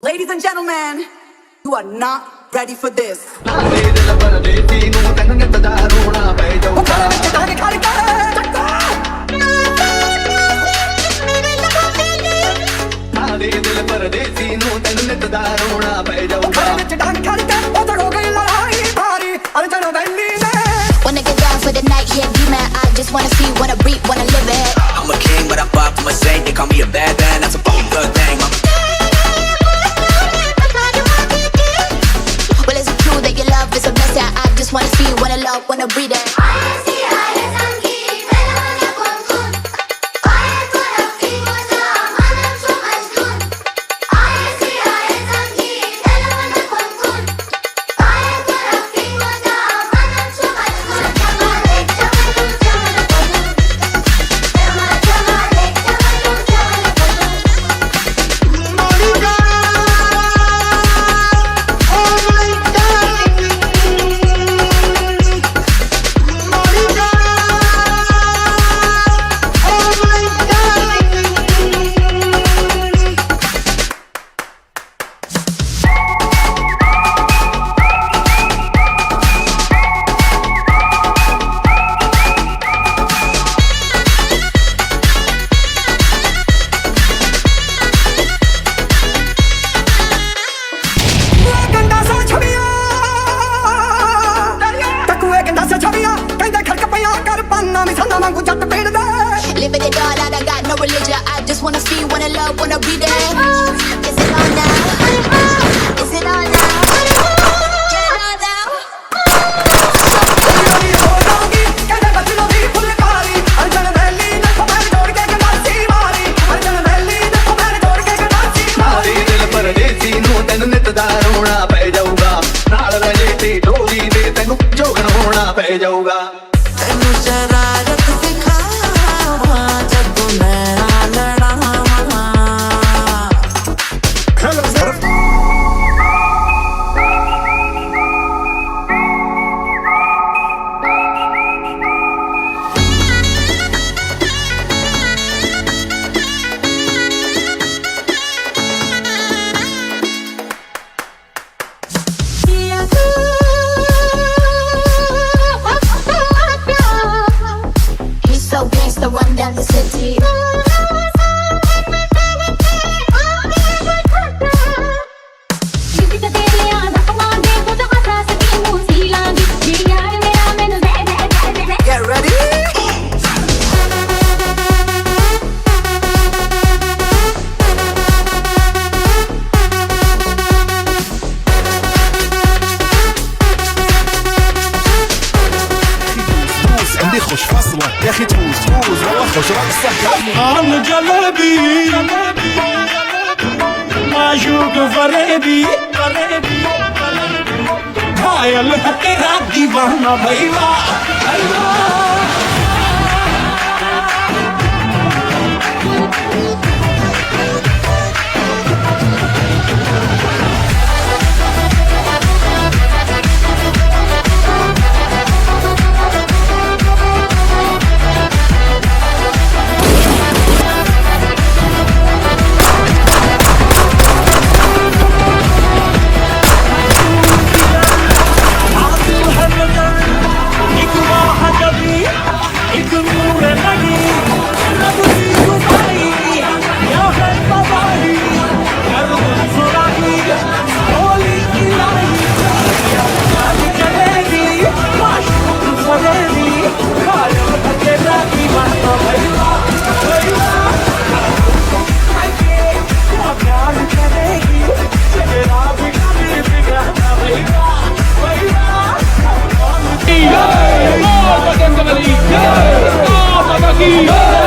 Ladies and gentlemen, you are not ready for this. Wanna get down for the night, yeah, be mad. I just wanna see, wanna breathe, wanna live it. I'm a king, but I'm far from a saint. They call me a bad man, that's a fucking good thing. Well, is it true that your love is a blessing? I just wanna see, wanna love, wanna breathe it. Living it all out, I got no religion. I just wanna see, wanna love, wanna be there. Is it on now? Is it on now? Get it on now? ਤੈਨੂੰ ਸ਼ਰਾਰਤ ਸਿਖਾਵਾਂ ਜਦੋਂ ਮੈਂ ਲੜਾਵਾਂ He's so gangsta, run down the city. Get ready. عندي خوش فصلة يا اخي تفوز والله خوش رقصة أنا جلبي معشوق فريدي هاي الحقيقة ديوانا بيوا Yeah!